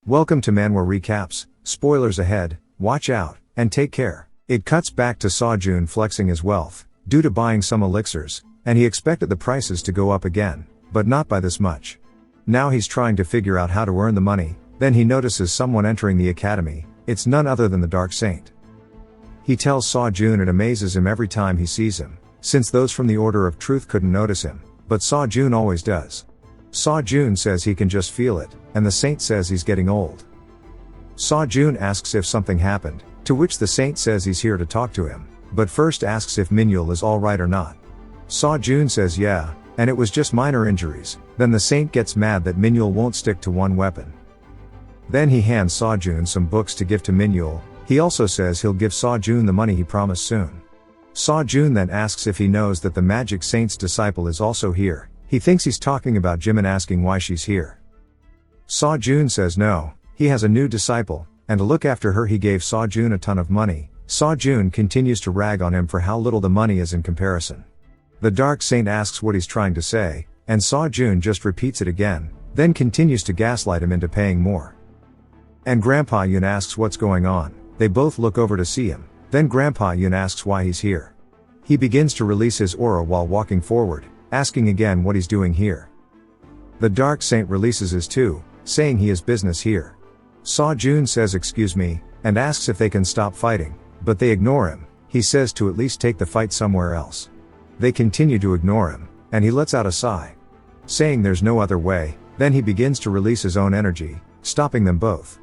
Welcome to Manhwa Recaps, spoilers ahead, watch out, and take care. It cuts back to Soyun flexing his wealth, due to buying some elixirs, and he expected the prices to go up again, but not by this much. Now he's trying to figure out how to earn the money, then he notices someone entering the academy. It's none other than the Dark Saint. He tells Soyun it amazes him every time he sees him, since those from the Order of Truth couldn't notice him, but Soyun always does. Soyun says he can just feel it, and the saint says he's getting old. Soyun asks if something happened, to which the saint says he's here to talk to him, but first asks if Manhwa is alright or not. Soyun says yeah, and it was just minor injuries. Then the saint gets mad that Manhwa won't stick to one weapon. Then he hands Soyun some books to give to Manhwa. He also says he'll give Soyun the money he promised soon. Soyun then asks if he knows that the magic saint's disciple is also here. He thinks he's talking about Jimin asking why she's here. Soyun says no, he has a new disciple, and to look after her he gave Soyun a ton of money. Soyun continues to rag on him for how little the money is in comparison. The Dark Saint asks what he's trying to say, and Soyun just repeats it again, then continues to gaslight him into paying more. And Grandpa Yun asks what's going on. They both look over to see him, then Grandpa Yun asks why he's here. He begins to release his aura while walking forward, asking again what he's doing here. The Dark Saint releases his too, saying he has business here. Soyun says excuse me, and asks if they can stop fighting, but they ignore him. He says to at least take the fight somewhere else. They continue to ignore him, and he lets out a sigh, saying there's no other way. Then he begins to release his own energy, stopping them both.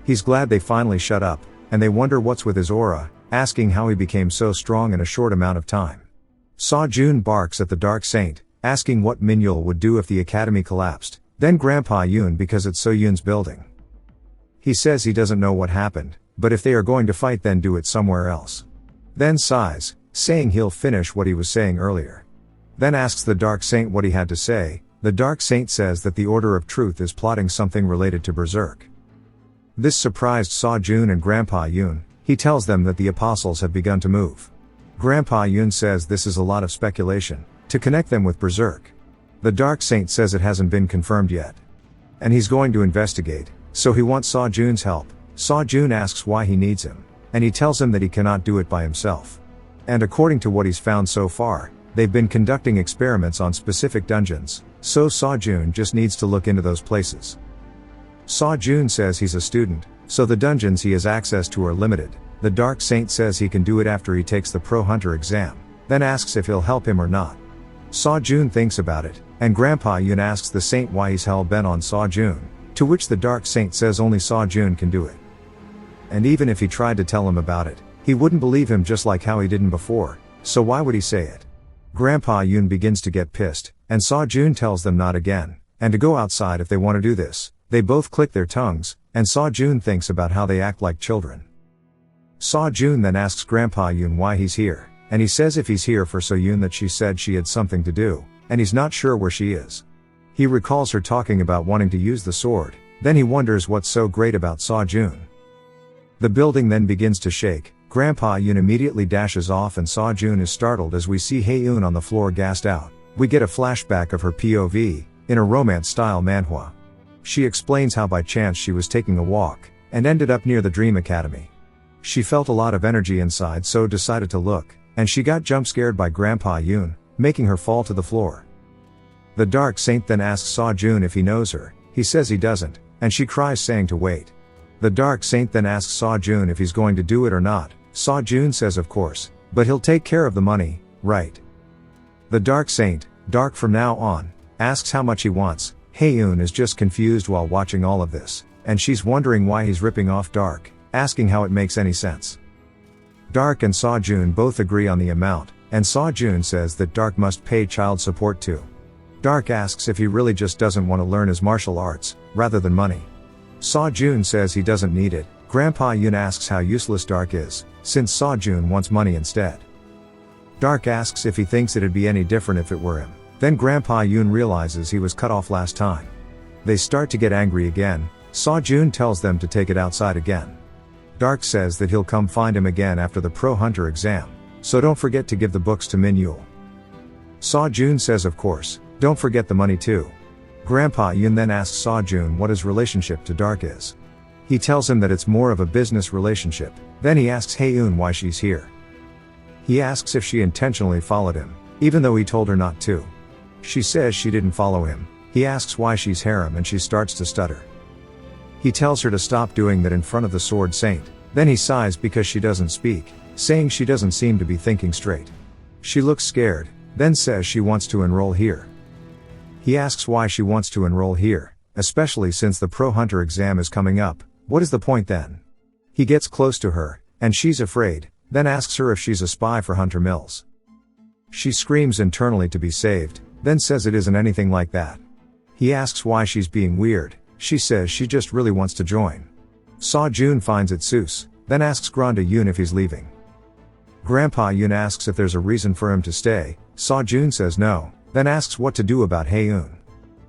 He's glad they finally shut up, and they wonder what's with his aura, asking how he became so strong in a short amount of time. Soyun barks at the Dark Saint, asking what Manhwa would do if the academy collapsed, then Grandpa Yun because it's Soyun's building. He says he doesn't know what happened, but if they are going to fight then do it somewhere else. Then sighs, saying he'll finish what he was saying earlier. Then asks the Dark Saint what he had to say. The Dark Saint says that the Order of Truth is plotting something related to Berserk. This surprised Soyun and Grandpa Yun. He tells them that the apostles have begun to move. Grandpa Yun says this is a lot of speculation, to connect them with Berserk. The Dark Saint says it hasn't been confirmed yet. And he's going to investigate, so he wants Soyun's help. Soyun asks why he needs him, and he tells him that he cannot do it by himself. And according to what he's found so far, they've been conducting experiments on specific dungeons, so Soyun just needs to look into those places. Soyun says he's a student, so the dungeons he has access to are limited. The Dark Saint says he can do it after he takes the Pro Hunter exam, then asks if he'll help him or not. Soyun thinks about it, and Grandpa Yun asks the Saint why he's hell-bent on Soyun, to which the Dark Saint says only Soyun can do it. And even if he tried to tell him about it, he wouldn't believe him just like how he didn't before, so why would he say it? Grandpa Yun begins to get pissed, and Soyun tells them not again, and to go outside if they want to do this. They both click their tongues, and Soyun thinks about how they act like children. Soyun then asks Grandpa Yun why he's here, and he says if he's here for Soyun that she said she had something to do, and he's not sure where she is. He recalls her talking about wanting to use the sword, then he wonders what's so great about Soyun. The building then begins to shake. Grandpa Yun immediately dashes off and Soyun is startled as we see Hae-eun on the floor gassed out. We get a flashback of her POV, in a romance-style manhwa. She explains how by chance she was taking a walk, and ended up near the Dream Academy. She felt a lot of energy inside so decided to look, and she got jump-scared by Grandpa Yun, making her fall to the floor. The Dark Saint then asks Soyun if he knows her. He says he doesn't, and she cries saying to wait. The Dark Saint then asks Soyun if he's going to do it or not. Soyun says of course, but he'll take care of the money, right? The Dark Saint, dark from now on, asks how much he wants. Hae-eun is just confused while watching all of this, and she's wondering why he's ripping off Dark, asking how it makes any sense. Dark and Soyun both agree on the amount, and Soyun says that Dark must pay child support too. Dark asks if he really just doesn't want to learn his martial arts, rather than money. Soyun says he doesn't need it. Grandpa Yun asks how useless Dark is, since Soyun wants money instead. Dark asks if he thinks it'd be any different if it were him. Then Grandpa Yun realizes he was cut off last time. They start to get angry again. Soyun tells them to take it outside again. Dark says that he'll come find him again after the Pro Hunter exam, so don't forget to give the books to Manhwa. Soyun says of course, don't forget the money too. Grandpa Yoon then asks Soyun what his relationship to Dark is. He tells him that it's more of a business relationship. Then he asks Haeun why she's here. He asks if she intentionally followed him, even though he told her not to. She says she didn't follow him. He asks why she's harem and she starts to stutter. He tells her to stop doing that in front of the Sword Saint. Then he sighs because she doesn't speak, saying she doesn't seem to be thinking straight. She looks scared, then says she wants to enroll here. He asks why she wants to enroll here, especially since the Pro Hunter exam is coming up. What is the point then? He gets close to her, and she's afraid, then asks her if she's a spy for Hunter Mills. She screams internally to be saved, then says it isn't anything like that. He asks why she's being weird. She says she just really wants to join. Soyun finds it sus, then asks Granda Yoon if he's leaving. Grandpa Yoon asks if there's a reason for him to stay. Soyun says no, then asks what to do about Haeun.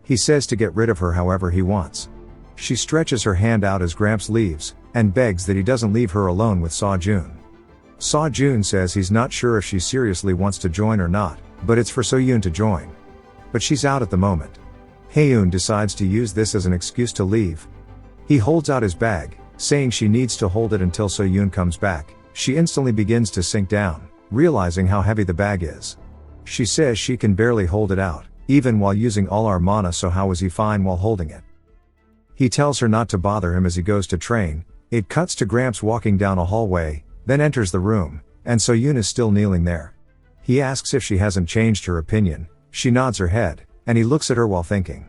He says to get rid of her however he wants. She stretches her hand out as Gramps leaves, and begs that he doesn't leave her alone with Soyun. Soyun says he's not sure if she seriously wants to join or not, but it's for Soyun to join. But she's out at the moment. Haeun decides to use this as an excuse to leave. He holds out his bag, saying she needs to hold it until Soyun comes back. She instantly begins to sink down, realizing how heavy the bag is. She says she can barely hold it out, even while using all our mana, so how is he fine while holding it? He tells her not to bother him as he goes to train. It cuts to Gramps walking down a hallway, then enters the room, and Soyun is still kneeling there. He asks if she hasn't changed her opinion. She nods her head, and he looks at her while thinking.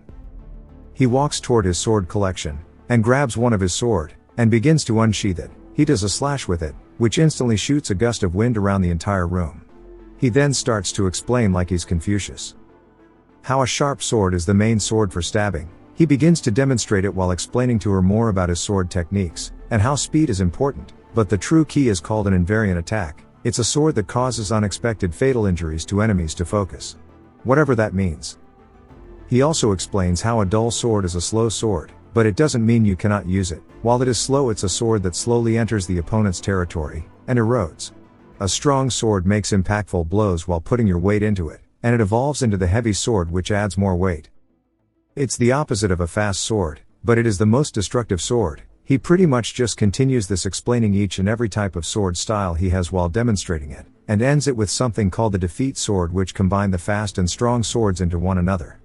He walks toward his sword collection, and grabs one of his sword, and begins to unsheath it. He does a slash with it, which instantly shoots a gust of wind around the entire room. He then starts to explain like he's Confucius. How a sharp sword is the main sword for stabbing. He begins to demonstrate it while explaining to her more about his sword techniques, and how speed is important, but the true key is called an invariant attack. It's a sword that causes unexpected fatal injuries to enemies to focus. Whatever that means. He also explains how a dull sword is a slow sword, but it doesn't mean you cannot use it. While it is slow, it's a sword that slowly enters the opponent's territory, and erodes. A strong sword makes impactful blows while putting your weight into it, and it evolves into the heavy sword which adds more weight. It's the opposite of a fast sword, but it is the most destructive sword. He pretty much just continues this, explaining each and every type of sword style he has while demonstrating it, and ends it with something called the defeat sword, which combine the fast and strong swords into one another.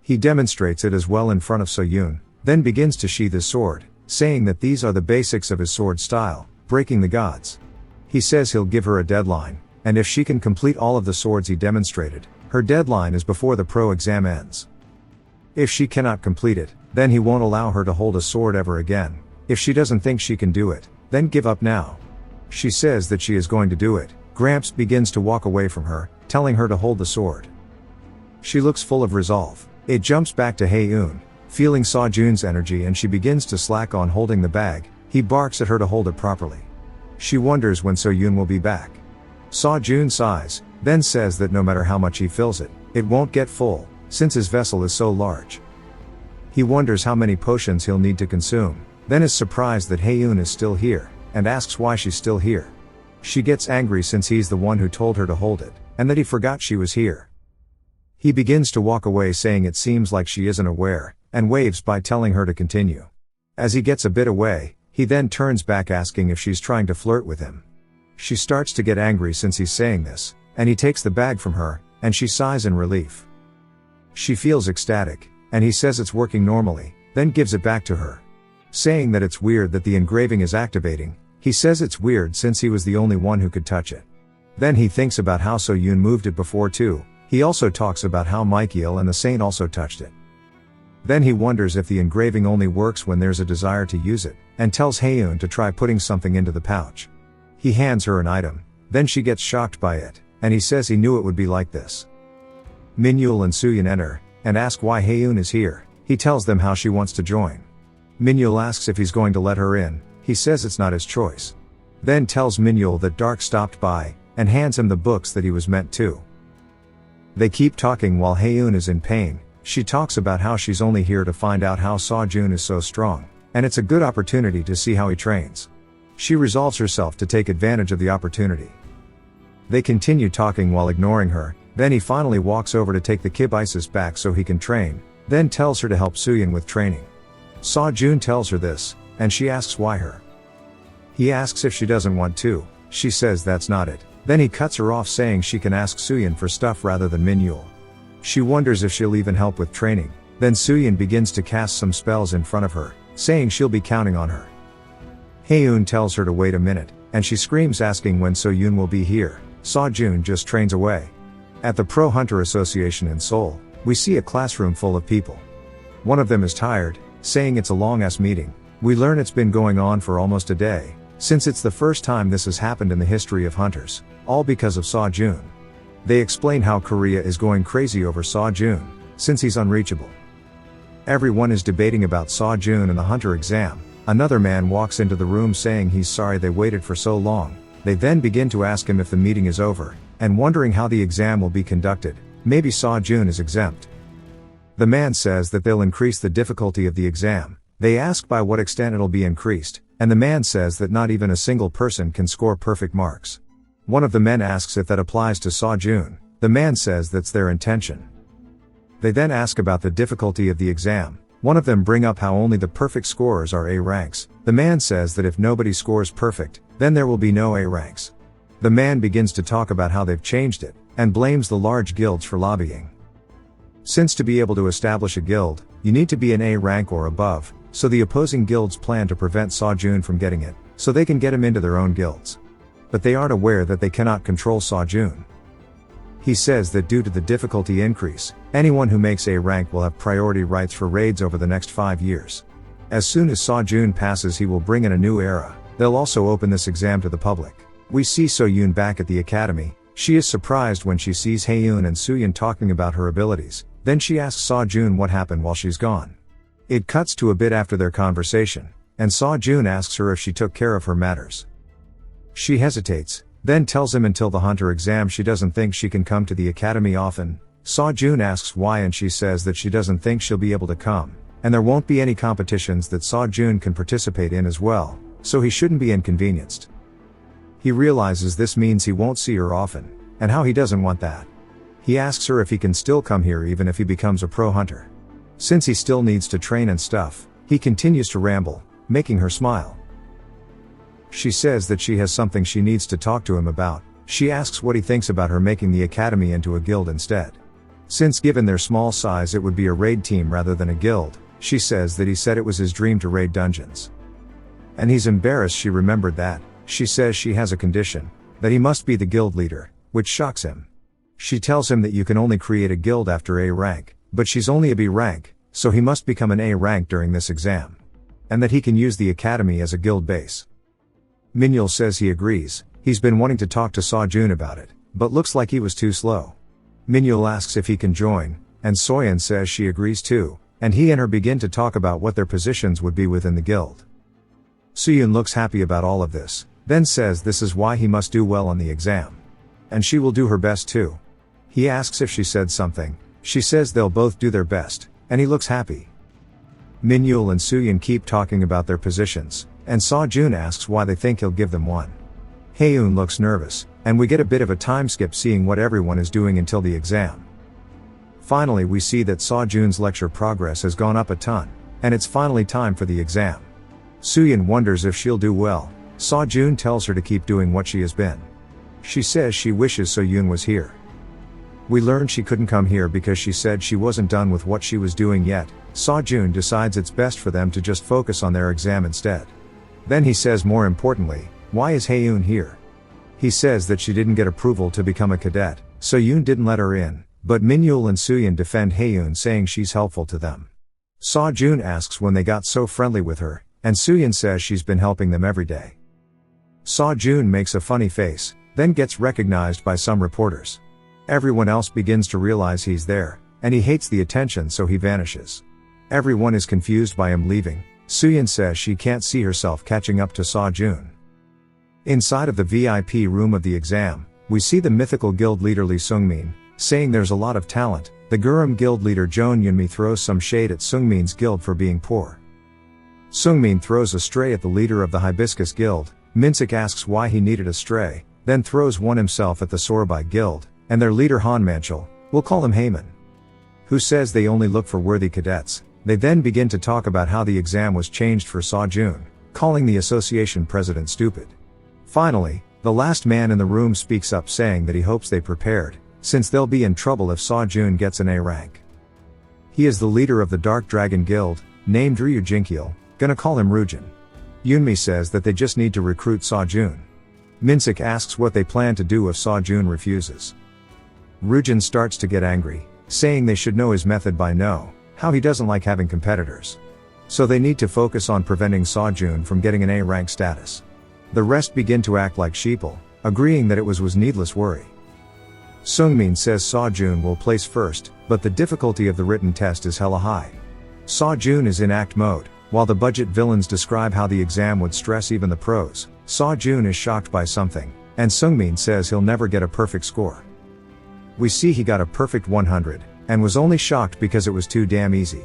He demonstrates it as well in front of Soyun, then begins to sheath his sword, saying that these are the basics of his sword style, breaking the gods. He says he'll give her a deadline, and if she can complete all of the swords he demonstrated, her deadline is before the pro exam ends. If she cannot complete it, then he won't allow her to hold a sword ever again. If she doesn't think she can do it, then give up now. She says that she is going to do it. Gramps begins to walk away from her, telling her to hold the sword. She looks full of resolve. It jumps back to Haeun, feeling Soyun's energy, and she begins to slack on holding the bag. He barks at her to hold it properly. She wonders when Soyun will be back. Soyun sighs, then says that no matter how much he fills it, it won't get full, since his vessel is so large. He wonders how many potions he'll need to consume, then is surprised that Haeun is still here, and asks why she's still here. She gets angry since he's the one who told her to hold it, and that he forgot she was here. He begins to walk away, saying it seems like she isn't aware, and waves by, telling her to continue. As he gets a bit away, he then turns back, asking if she's trying to flirt with him. She starts to get angry since he's saying this, and he takes the bag from her, and she sighs in relief. She feels ecstatic, and he says it's working normally, then gives it back to her. Saying that it's weird that the engraving is activating. He says it's weird since he was the only one who could touch it. Then he thinks about how Soyun moved it before too. He also talks about how Michael and the Saint also touched it. Then he wonders if the engraving only works when there's a desire to use it, and tells Haeun to try putting something into the pouch. He hands her an item, then she gets shocked by it, and he says he knew it would be like this. Minhyul and Soyun enter, and ask why Haeun is here. He tells them how she wants to join. Minhyul asks if he's going to let her in. He says it's not his choice. Then tells Minhyul that Dark stopped by, and hands him the books that he was meant to. They keep talking while Haeun is in pain. She talks about how she's only here to find out how Soyun is so strong, and it's a good opportunity to see how he trains. She resolves herself to take advantage of the opportunity. They continue talking while ignoring her, then he finally walks over to take the Kib Isis back so he can train. then tells her to help Soyun with training. Soyun tells her this, and she asks why her. He asks if she doesn't want to, she says that's not it, then he cuts her off saying she can ask Soyun for stuff rather than Minhyul. She wonders if she'll even help with training, then Soyun begins to cast some spells in front of her, saying she'll be counting on her. Haeun tells her to wait a minute, and she screams asking when Soyun will be here. Soyun just trains away. At the Pro Hunter Association in Seoul, we see a classroom full of people. One of them is tired, saying it's a long-ass meeting. We learn it's been going on for almost a day, since it's the first time this has happened in the history of hunters, all because of Soyun. They explain how Korea is going crazy over Soyun, since he's unreachable. Everyone is debating about Soyun and the hunter exam. Another man walks into the room saying he's sorry they waited for so long. They then begin to ask him if the meeting is over, and wondering how the exam will be conducted. Maybe Soyun is exempt. The man says that they'll increase the difficulty of the exam. They ask by what extent it'll be increased, and the man says that not even a single person can score perfect marks. One of the men asks if that applies to Soyun. The man says that's their intention. They then ask about the difficulty of the exam. One of them bring up how only the perfect scorers are A ranks. The man says that if nobody scores perfect, then there will be no A ranks. The man begins to talk about how they've changed it, and blames the large guilds for lobbying. Since to be able to establish a guild, you need to be an A rank or above, so the opposing guilds plan to prevent Soyun from getting it, so they can get him into their own guilds. But they aren't aware that they cannot control Soyun. He says that due to the difficulty increase, anyone who makes A rank will have priority rights for raids over the next 5 years. As soon as Soyun passes, he will bring in a new era. They'll also open this exam to the public. We see Soyun back at the academy. She is surprised when she sees Haeun and Soyun talking about her abilities. Then she asks Soyun what happened while she's gone. It cuts to a bit after their conversation, and Soyun asks her if she took care of her matters. She hesitates, then tells him until the hunter exam she doesn't think she can come to the academy often. Soyun asks why, and she says that she doesn't think she'll be able to come, and there won't be any competitions that Soyun can participate in as well, so he shouldn't be inconvenienced. He realizes this means he won't see her often, and how he doesn't want that. He asks her if he can still come here even if he becomes a pro hunter. Since he still needs to train and stuff, he continues to ramble, making her smile. She says that she has something she needs to talk to him about. She asks what he thinks about her making the academy into a guild instead. Since given their small size it would be a raid team rather than a guild, she says that he said it was his dream to raid dungeons. And he's embarrassed she remembered that. She says she has a condition, that he must be the guild leader, which shocks him. She tells him that you can only create a guild after A rank, but she's only a B rank, so he must become an A rank during this exam. And that he can use the academy as a guild base. Minhyul says he agrees. He's been wanting to talk to Soyun about it, but looks like he was too slow. Minhyul asks if he can join, and Soyun says she agrees too, and he and her begin to talk about what their positions would be within the guild. Soyun looks happy about all of this, then says this is why he must do well on the exam. And she will do her best too. He asks if she said something. She says they'll both do their best, and he looks happy. Minhyul and Soyun keep talking about their positions, and Soyun asks why they think he'll give them one. Haeun looks nervous, and we get a bit of a time skip seeing what everyone is doing until the exam. Finally we see that Soyun's lecture progress has gone up a ton, and it's finally time for the exam. Soyun wonders if she'll do well. Soyun tells her to keep doing what she has been. She says she wishes Soyun was here. We learn she couldn't come here because she said she wasn't done with what she was doing yet. Soyun decides it's best for them to just focus on their exam instead. Then he says more importantly, why is Haeun here? He says that she didn't get approval to become a cadet, Soyun didn't let her in, but Minhyul and Soyun defend Haeun saying she's helpful to them. Soyun asks when they got so friendly with her, and Soyun says she's been helping them every day. Soyun makes a funny face, then gets recognized by some reporters. Everyone else begins to realize he's there, and he hates the attention so he vanishes. Everyone is confused by him leaving. Soyun says she can't see herself catching up to Soyun. Inside of the VIP room of the exam, we see the mythical guild leader Lee Sungmin, saying there's a lot of talent. The Gurum guild leader Joan Yunmi throws some shade at Sungmin's guild for being poor. Sungmin throws a stray at the leader of the Hibiscus guild. Minsik asks why he needed a stray, then throws one himself at the Sorbai guild, and their leader Han Manchul, we'll call him Heyman. who says they only look for worthy cadets. They then begin to talk about how the exam was changed for Soyun, calling the association president stupid. Finally, the last man in the room speaks up saying that he hopes they prepared, since they'll be in trouble if Soyun gets an A rank. He is the leader of the Dark Dragon Guild, named Ryu Jinkyil, gonna call him Ryujin. Yunmi says that they just need to recruit Soyun. Minsik asks what they plan to do if Soyun refuses. Ryujin starts to get angry, saying they should know his method by now, how he doesn't like having competitors. So they need to focus on preventing Soyun from getting an A rank status. The rest begin to act like sheeple, agreeing that it was needless worry. Sungmin says Soyun will place first, but the difficulty of the written test is hella high. Soyun is in act mode, while the budget villains describe how the exam would stress even the pros. Soyun is shocked by something, and Sungmin says he'll never get a perfect score. We see he got a perfect 100, and was only shocked because it was too damn easy.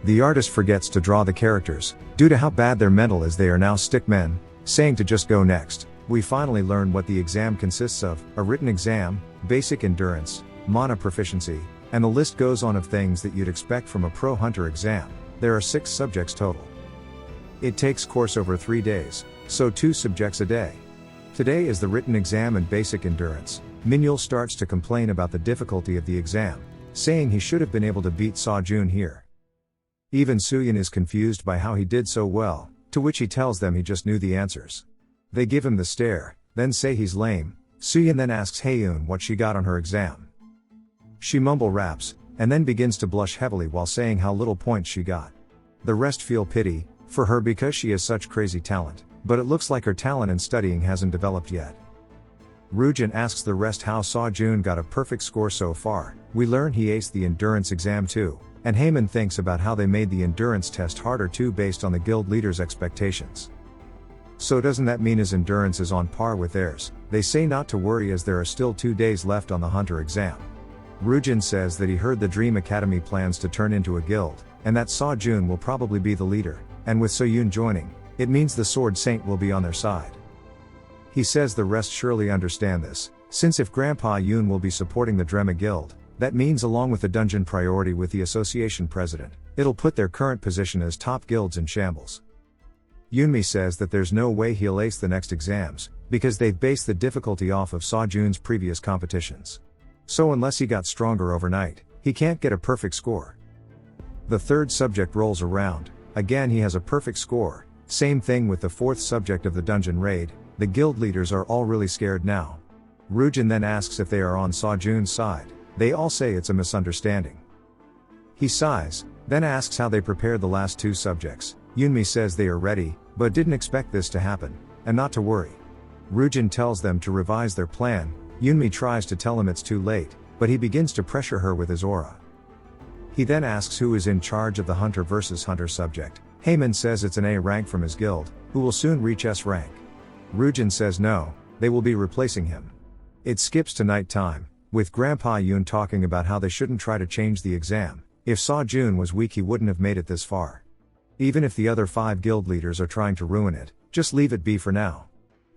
The artist forgets to draw the characters, due to how bad their mental is. They are now stickmen, saying to just go next. We finally learn what the exam consists of: a written exam, basic endurance, mana proficiency, and the list goes on of things that you'd expect from a pro hunter exam. There are 6 subjects total. It takes course over 3 days, so 2 subjects a day. Today is the written exam and basic endurance. Minhyul starts to complain about the difficulty of the exam, saying he should have been able to beat Soyun here. Even Soyun is confused by how he did so well, to which he tells them he just knew the answers. They give him the stare, then say he's lame. Soyun then asks Haeun what she got on her exam. She mumble raps, and then begins to blush heavily while saying how little points she got. The rest feel pity for her because she has such crazy talent, but it looks like her talent in studying hasn't developed yet. Ryujin asks the rest how Soyun got a perfect score so far. We learn he aced the endurance exam too, and Haemun thinks about how they made the endurance test harder too based on the guild leader's expectations. So doesn't that mean his endurance is on par with theirs? They say not to worry as there are still 2 days left on the hunter exam. Ryujin says that he heard the Dream Academy plans to turn into a guild, and that Soyun will probably be the leader, and with Soyun joining, it means the Sword Saint will be on their side. He says the rest surely understand this, since if Grandpa Yoon will be supporting the Drema Guild, that means along with the dungeon priority with the association president, it'll put their current position as top guilds in shambles. Yunmi says that there's no way he'll ace the next exams, because they've based the difficulty off of Soyun's previous competitions. So unless he got stronger overnight, he can't get a perfect score. The 3rd subject rolls around, again he has a perfect score, same thing with the 4th subject of the dungeon raid. The guild leaders are all really scared now. Ryujin then asks if they are on Soyun's side. They all say it's a misunderstanding. He sighs, then asks how they prepared the last 2 subjects. Yunmi says they are ready, but didn't expect this to happen, and not to worry. Ryujin tells them to revise their plan. Yunmi tries to tell him it's too late, but he begins to pressure her with his aura. He then asks who is in charge of the hunter versus hunter subject. Haemun says it's an A rank from his guild, who will soon reach S rank. Ryujin says no, they will be replacing him. It skips to night time, with Grandpa Yoon talking about how they shouldn't try to change the exam. If Soyun was weak he wouldn't have made it this far. Even if the other 5 guild leaders are trying to ruin it, just leave it be for now.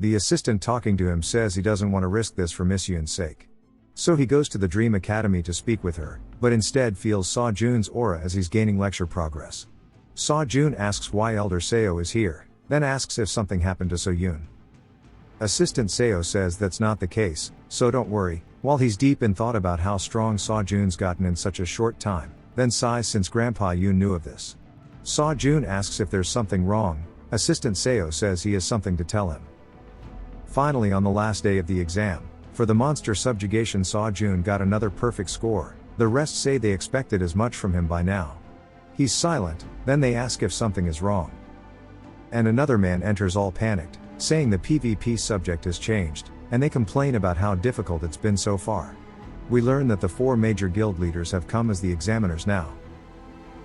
The assistant talking to him says he doesn't want to risk this for Miss Yoon's sake. So he goes to the Dream Academy to speak with her, but instead feels Soyun's aura as he's gaining lecture progress. Soyun asks why Elder Seo is here, then asks if something happened to Soyun. Assistant Seo says that's not the case, so don't worry, while he's deep in thought about how strong Soyun's gotten in such a short time, then sighs since Grandpa Yoon knew of this. Soyun asks if there's something wrong. Assistant Seo says he has something to tell him. Finally, on the last day of the exam, for the monster subjugation, Soyun got another perfect score. The rest say they expected as much from him by now. He's silent, then they ask if something is wrong. And another man enters all panicked, saying the PvP subject has changed, and they complain about how difficult it's been so far. We learn that the 4 major guild leaders have come as the examiners now.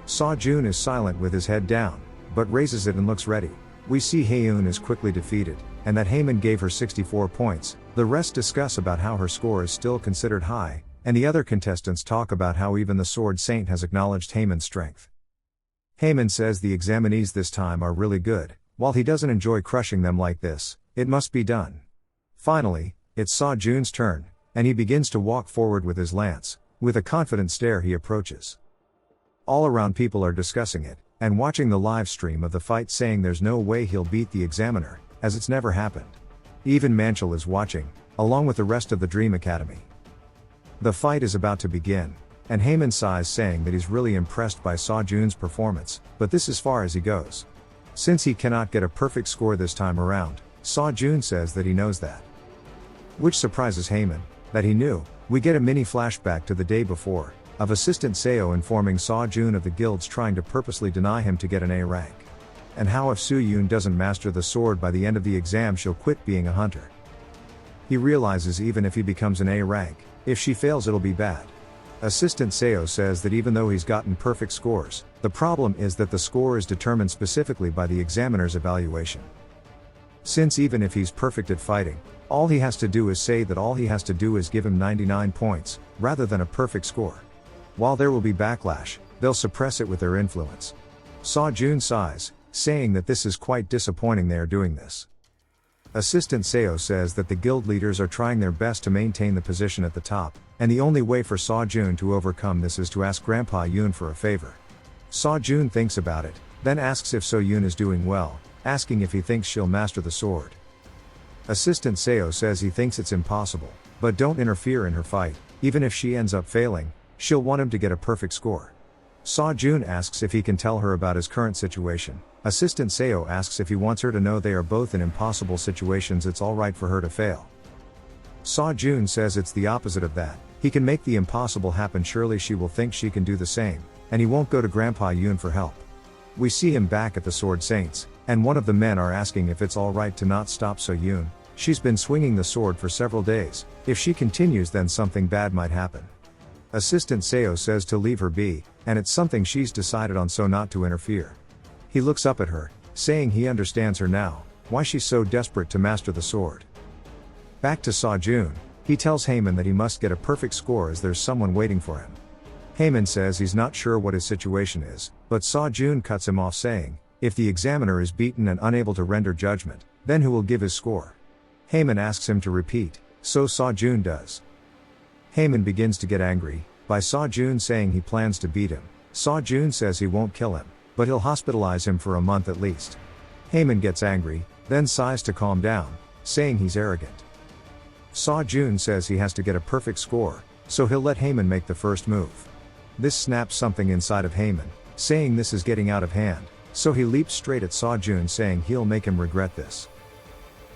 Soyun is silent with his head down, but raises it and looks ready. We see Haeun is quickly defeated, and that Haemun gave her 64 points. The rest discuss about how her score is still considered high, and the other contestants talk about how even the Sword Saint has acknowledged Haemun's strength. Haemun says the examinees this time are really good. While he doesn't enjoy crushing them like this, it must be done. Finally, it's Soyun's turn, and he begins to walk forward with his lance. With a confident stare he approaches. All around people are discussing it, and watching the live stream of the fight, saying there's no way he'll beat the examiner, as it's never happened. Even Manchul is watching, along with the rest of the Dream Academy. The fight is about to begin, and Heyman sighs, saying that he's really impressed by Soyun's performance, but this is far as he goes. Since he cannot get a perfect score this time around, Soyun says that he knows that. Which surprises Heyman, that he knew. We get a mini flashback to the day before, of Assistant Seo informing Soyun of the guilds trying to purposely deny him to get an A rank. And how if Soyun doesn't master the sword by the end of the exam, she'll quit being a hunter. He realizes even if he becomes an A rank, if she fails it'll be bad. Assistant Seo says that even though he's gotten perfect scores, the problem is that the score is determined specifically by the examiner's evaluation. Since even if he's perfect at fighting, all he has to do is say that all he has to do is give him 99 points, rather than a perfect score. While there will be backlash, they'll suppress it with their influence. Soyun sighs, saying that this is quite disappointing they are doing this. Assistant Seo says that the guild leaders are trying their best to maintain the position at the top, and the only way for Soyun to overcome this is to ask Grandpa Yoon for a favor. Soyun thinks about it, then asks if Soyun is doing well, asking if he thinks she'll master the sword. Assistant Seo says he thinks it's impossible, but don't interfere in her fight. Even if she ends up failing, she'll want him to get a perfect score. Soyun asks if he can tell her about his current situation. Assistant Seo asks if he wants her to know they are both in impossible situations, it's alright for her to fail. Soyun says it's the opposite of that. He can make the impossible happen, surely she will think she can do the same, and he won't go to Grandpa Yoon for help. We see him back at the Sword Saints, and one of the men are asking if it's alright to not stop Soyun. She's been swinging the sword for several days. If she continues, then something bad might happen. Assistant Seo says to leave her be, and it's something she's decided on, so not to interfere. He looks up at her, saying he understands her now, why she's so desperate to master the sword. Back to Soyun, he tells Heyman that he must get a perfect score as there's someone waiting for him. Heyman says he's not sure what his situation is, but Soyun cuts him off, saying, if the examiner is beaten and unable to render judgment, then who will give his score? Heyman asks him to repeat, so Soyun does. Heyman begins to get angry by Soyun saying he plans to beat him. Soyun says he won't kill him, but he'll hospitalize him for a month at least. Heyman gets angry, then sighs to calm down, saying he's arrogant. Soyun says he has to get a perfect score, so he'll let Heyman make the first move. This snaps something inside of Heyman, saying this is getting out of hand, so he leaps straight at Soyun, saying he'll make him regret this.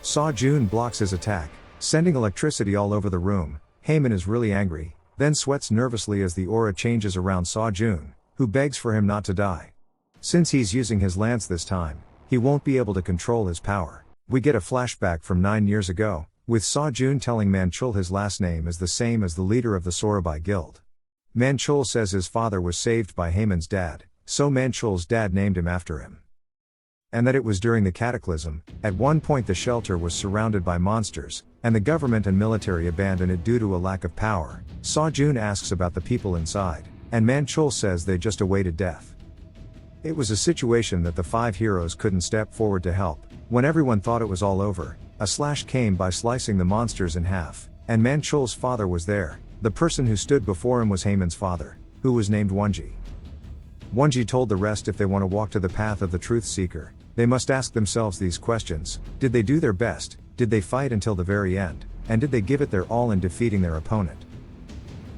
Soyun blocks his attack, sending electricity all over the room. Heyman is really angry, then sweats nervously as the aura changes around Soyun, who begs for him not to die. Since he's using his lance this time, he won't be able to control his power. We get a flashback from 9 years ago, with Soyun telling Manchul his last name is the same as the leader of the Sorabai Guild. Manchul says his father was saved by Heyman's dad, so Manchul's dad named him after him. And that it was during the cataclysm. At one point the shelter was surrounded by monsters, and the government and military abandoned it due to a lack of power. Soyun asks about the people inside, and Manchul says they just awaited death. It was a situation that the 5 heroes couldn't step forward to help. When everyone thought it was all over, a slash came by slicing the monsters in half, and Manchul's father was there. The person who stood before him was Heyman's father, who was named Wonji. Wonji told the rest if they want to walk to the path of the truth seeker, they must ask themselves these questions. Did they do their best? Did they fight until the very end? And did they give it their all in defeating their opponent?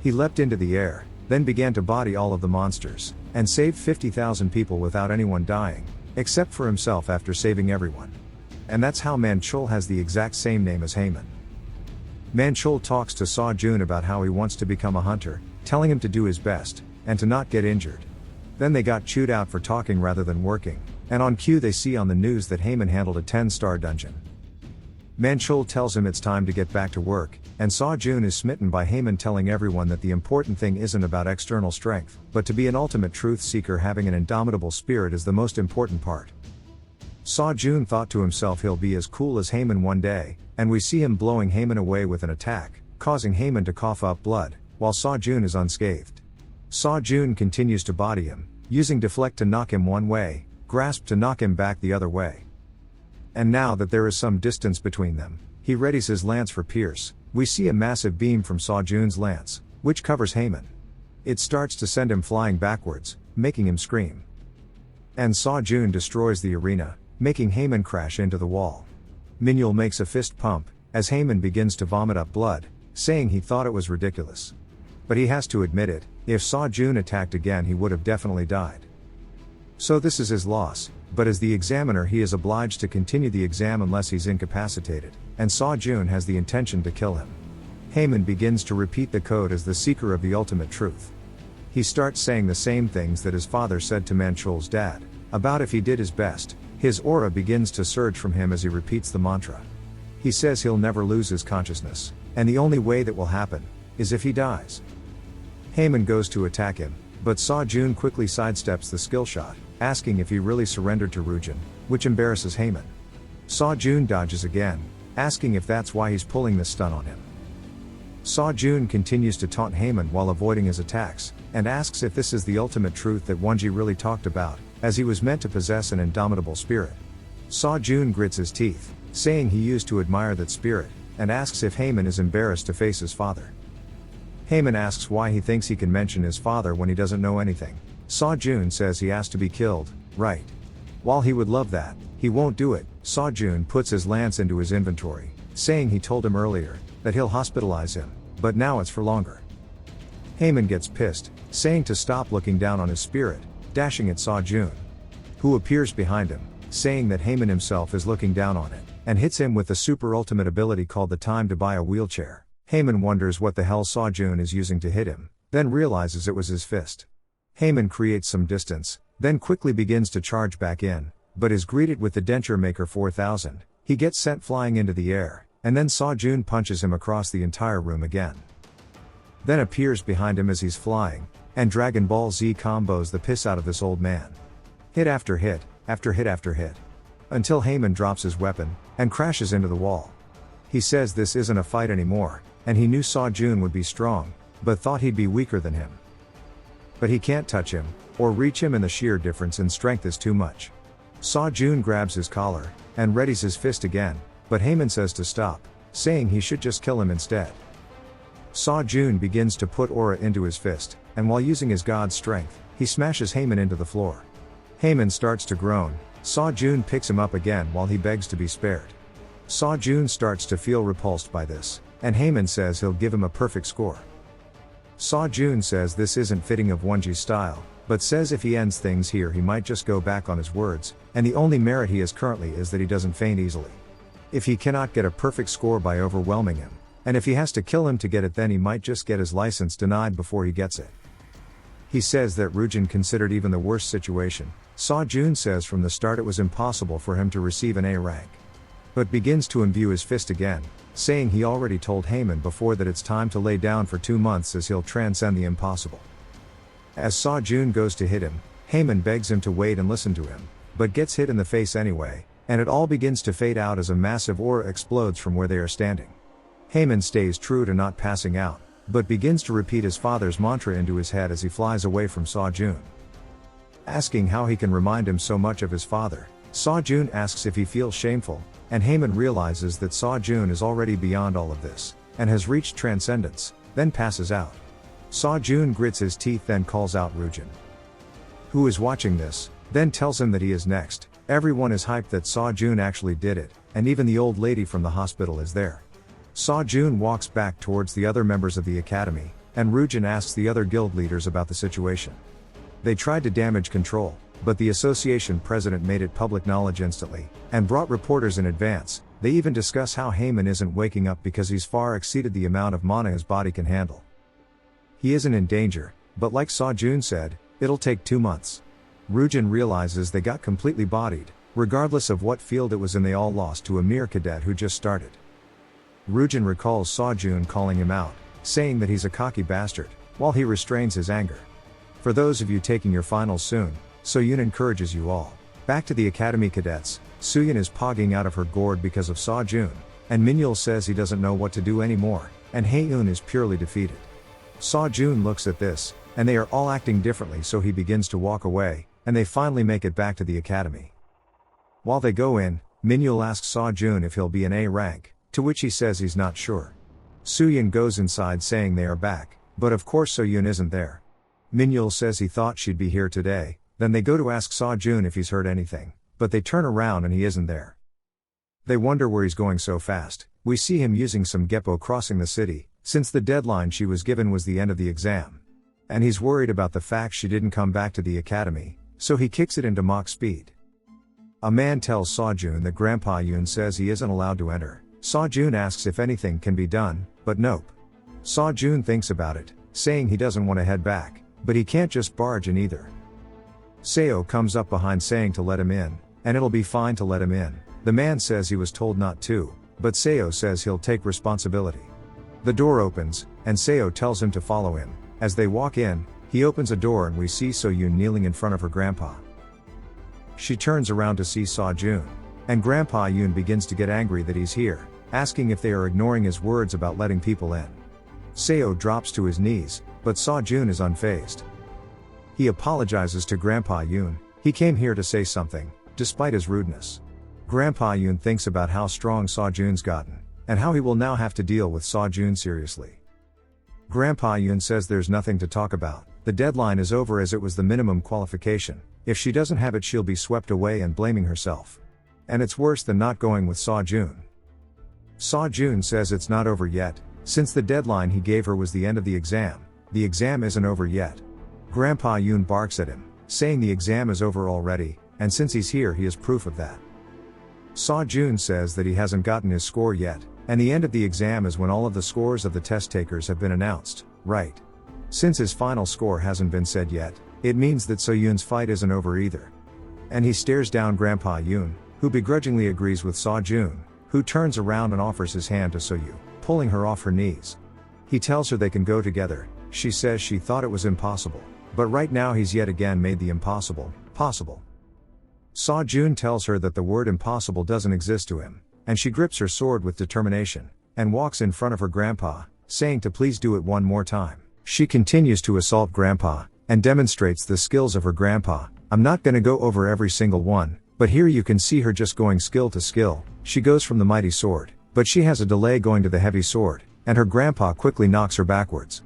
He leapt into the air, then began to body all of the monsters, and saved 50,000 people without anyone dying, except for himself after saving everyone. And that's how Manchul has the exact same name as Heyman. Manchul talks to Soyun about how he wants to become a hunter, telling him to do his best, and to not get injured. Then they got chewed out for talking rather than working, and on cue they see on the news that Heyman handled a 10-star dungeon. Manchul tells him it's time to get back to work, and Soyun is smitten by Heyman telling everyone that the important thing isn't about external strength, but to be an ultimate truth seeker. Having an indomitable spirit is the most important part. Soyun thought to himself he'll be as cool as Heyman one day, and we see him blowing Heyman away with an attack, causing Heyman to cough up blood, while Soyun is unscathed. Soyun continues to body him, using deflect to knock him one way, grasp to knock him back the other way. And now that there is some distance between them, he readies his lance for pierce. We see a massive beam from Soyun's lance, which covers Heyman. It starts to send him flying backwards, making him scream. And Soyun destroys the arena, making Haemin crash into the wall. Minhyul makes a fist pump, as Haemin begins to vomit up blood, saying he thought it was ridiculous. But he has to admit it, if Soyun attacked again he would have definitely died. So this is his loss, but as the examiner he is obliged to continue the exam unless he's incapacitated, and Soyun has the intention to kill him. Haemin begins to repeat the code as the seeker of the ultimate truth. He starts saying the same things that his father said to Manchul's dad, about if he did his best. His aura begins to surge from him as he repeats the mantra. He says he'll never lose his consciousness, and the only way that will happen is if he dies. Haemin goes to attack him, but Soyun quickly sidesteps the skill shot, asking if he really surrendered to Rujin, which embarrasses Haemin. Soyun dodges again, asking if that's why he's pulling this stunt on him. Soyun continues to taunt Haemin while avoiding his attacks, and asks if this is the ultimate truth that Wonji really talked about, as he was meant to possess an indomitable spirit. Soyun grits his teeth, saying he used to admire that spirit, and asks if Haemin is embarrassed to face his father. Haemin asks why he thinks he can mention his father when he doesn't know anything. Soyun says he has to be killed, right? While he would love that, he won't do it. Soyun puts his lance into his inventory, saying he told him earlier that he'll hospitalize him, but now it's for longer. Haemin gets pissed, saying to stop looking down on his spirit, dashing at Soyun, who appears behind him, saying that Haemin himself is looking down on it, and hits him with the super ultimate ability called the time to buy a wheelchair. Haemin wonders what the hell Soyun is using to hit him, then realizes it was his fist. Haemin creates some distance, then quickly begins to charge back in, but is greeted with the Denture Maker 4000. He gets sent flying into the air, and then Soyun punches him across the entire room again. Then appears behind him as he's flying, and Dragon Ball Z combos the piss out of this old man. Hit after hit, after hit after hit. Until Haemin drops his weapon, and crashes into the wall. He says this isn't a fight anymore, and he knew Soyun would be strong, but thought he'd be weaker than him. But he can't touch him, or reach him, and the sheer difference in strength is too much. Soyun grabs his collar, and readies his fist again, but Haemin says to stop, saying he should just kill him instead. Soyun begins to put aura into his fist, and while using his god strength, he smashes Haemin into the floor. Haemin starts to groan. Soyun picks him up again while he begs to be spared. Soyun starts to feel repulsed by this, and Haemin says he'll give him a perfect score. Soyun says this isn't fitting of Wonji's style, but says if he ends things here he might just go back on his words, and the only merit he has currently is that he doesn't faint easily. If he cannot get a perfect score by overwhelming him, and if he has to kill him to get it, then he might just get his license denied before he gets it. He says that Rujin considered even the worst situation. Soyun says from the start it was impossible for him to receive an A rank. But begins to imbue his fist again, saying he already told Haemin before that it's time to lay down for 2 months as he'll transcend the impossible. As Soyun goes to hit him, Haemin begs him to wait and listen to him, but gets hit in the face anyway, and it all begins to fade out as a massive aura explodes from where they are standing. Haemin stays true to not passing out, but begins to repeat his father's mantra into his head as he flies away from Soyun. Asking how he can remind him so much of his father, Soyun asks if he feels shameful, and Haemin realizes that Soyun is already beyond all of this, and has reached transcendence, then passes out. Soyun grits his teeth, then calls out Rujin, who is watching this, then tells him that he is next. Everyone is hyped that Soyun actually did it, and even the old lady from the hospital is there. Soyun walks back towards the other members of the academy, and Rujin asks the other guild leaders about the situation. They tried to damage control, but the association president made it public knowledge instantly, and brought reporters in advance. They even discuss how Haemin isn't waking up because he's far exceeded the amount of mana his body can handle. He isn't in danger, but like Soyun said, it'll take 2 months. Rujin realizes they got completely bodied, regardless of what field it was in. They all lost to a mere cadet who just started. Rujin recalls Soyun calling him out, saying that he's a cocky bastard, while he restrains his anger. For those of you taking your finals soon, Soyun encourages you all. Back to the academy cadets, Soyun is pogging out of her gourd because of Soyun, and Minhyul says he doesn't know what to do anymore, and Haeun is purely defeated. Soyun looks at this, and they are all acting differently, so he begins to walk away, and they finally make it back to the academy. While they go in, Minhyul asks Soyun if he'll be an A rank, to which he says he's not sure. Soyun goes inside saying they are back, but of course Soyun isn't there. Minyul says he thought she'd be here today, then they go to ask Soyun if he's heard anything, but they turn around and he isn't there. They wonder where he's going so fast. We see him using some Geppo crossing the city, since the deadline she was given was the end of the exam. And he's worried about the fact she didn't come back to the academy, so he kicks it into Mach speed. A man tells Soyun that Grandpa Yoon says he isn't allowed to enter. Soyun asks if anything can be done, but nope. Soyun thinks about it, saying he doesn't want to head back, but he can't just barge in either. Seo comes up behind saying to let him in, and it'll be fine to let him in. The man says he was told not to, but Seo says he'll take responsibility. The door opens, and Seo tells him to follow him. As they walk in, he opens a door and we see Soyun kneeling in front of her grandpa. She turns around to see Soyun, and Grandpa Yoon begins to get angry that he's here, asking if they are ignoring his words about letting people in. Seo drops to his knees, but Soyun is unfazed. He apologizes to Grandpa Yoon. He came here to say something, despite his rudeness. Grandpa Yoon thinks about how strong Soyun's gotten, and how he will now have to deal with Soyun seriously. Grandpa Yoon says there's nothing to talk about, the deadline is over as it was the minimum qualification, if she doesn't have it she'll be swept away and blaming herself. And it's worse than not going with Soyun. Soyun says it's not over yet, since the deadline he gave her was the end of the exam isn't over yet. Grandpa Yoon barks at him, saying the exam is over already, and since he's here he is proof of that. Soyun says that he hasn't gotten his score yet, and the end of the exam is when all of the scores of the test takers have been announced, right? Since his final score hasn't been said yet, it means that Soyun's fight isn't over either. And he stares down Grandpa Yoon, who begrudgingly agrees with Soyun, who turns around and offers his hand to Soyun, pulling her off her knees. He tells her they can go together. She says she thought it was impossible, but right now he's yet again made the impossible possible. Soyun tells her that the word impossible doesn't exist to him, and she grips her sword with determination, and walks in front of her grandpa, saying to please do it one more time. She continues to assault Grandpa, and demonstrates the skills of her grandpa. I'm not gonna go over every single one, but here you can see her just going skill to skill. She goes from the mighty sword, but she has a delay going to the heavy sword, and her grandpa quickly knocks her backwards.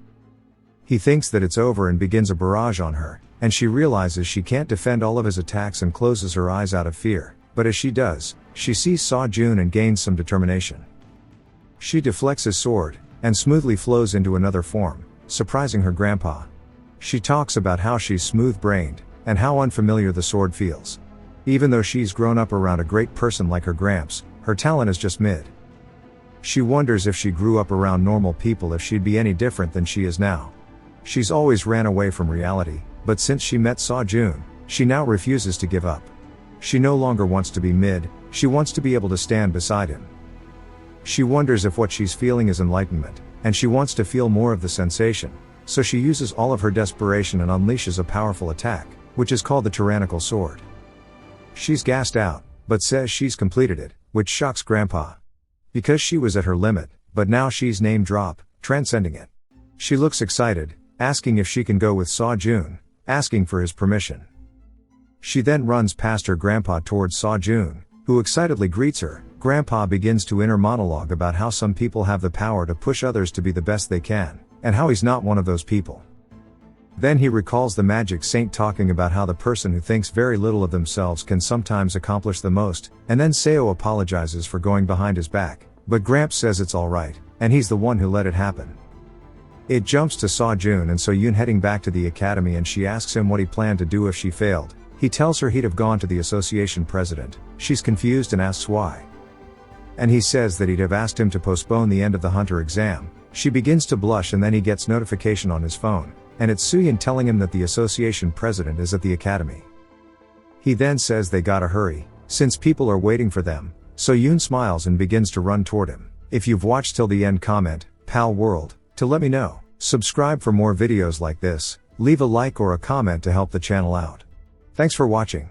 He thinks that it's over and begins a barrage on her, and she realizes she can't defend all of his attacks and closes her eyes out of fear, but as she does, she sees Soyun and gains some determination. She deflects his sword, and smoothly flows into another form, surprising her grandpa. She talks about how she's smooth-brained, and how unfamiliar the sword feels. Even though she's grown up around a great person like her gramps, her talent is just mid. She wonders if she grew up around normal people if she'd be any different than she is now. She's always ran away from reality, but since she met Soyun, she now refuses to give up. She no longer wants to be mid, she wants to be able to stand beside him. She wonders if what she's feeling is enlightenment, and she wants to feel more of the sensation, so she uses all of her desperation and unleashes a powerful attack, which is called the tyrannical sword. She's gassed out, but says she's completed it, which shocks Grandpa. Because she was at her limit, but now she's name drop, transcending it. She looks excited, asking if she can go with Soyun, asking for his permission. She then runs past her grandpa towards Soyun, who excitedly greets her. Grandpa begins to inner monologue about how some people have the power to push others to be the best they can, and how he's not one of those people. Then he recalls the magic saint talking about how the person who thinks very little of themselves can sometimes accomplish the most, and then Seo apologizes for going behind his back, but Gramps says it's alright, and he's the one who let it happen. It jumps to Soyun and Soyun heading back to the academy, and she asks him what he planned to do if she failed. He tells her he'd have gone to the association president. She's confused and asks why. And he says that he'd have asked him to postpone the end of the hunter exam. She begins to blush, and then he gets notification on his phone, and it's Soyun telling him that the association president is at the academy. He then says they gotta hurry, since people are waiting for them. Soyun smiles and begins to run toward him. If you've watched till the end, comment, "Pal World," to let me know. Subscribe for more videos like this, leave a like or a comment to help the channel out. Thanks for watching.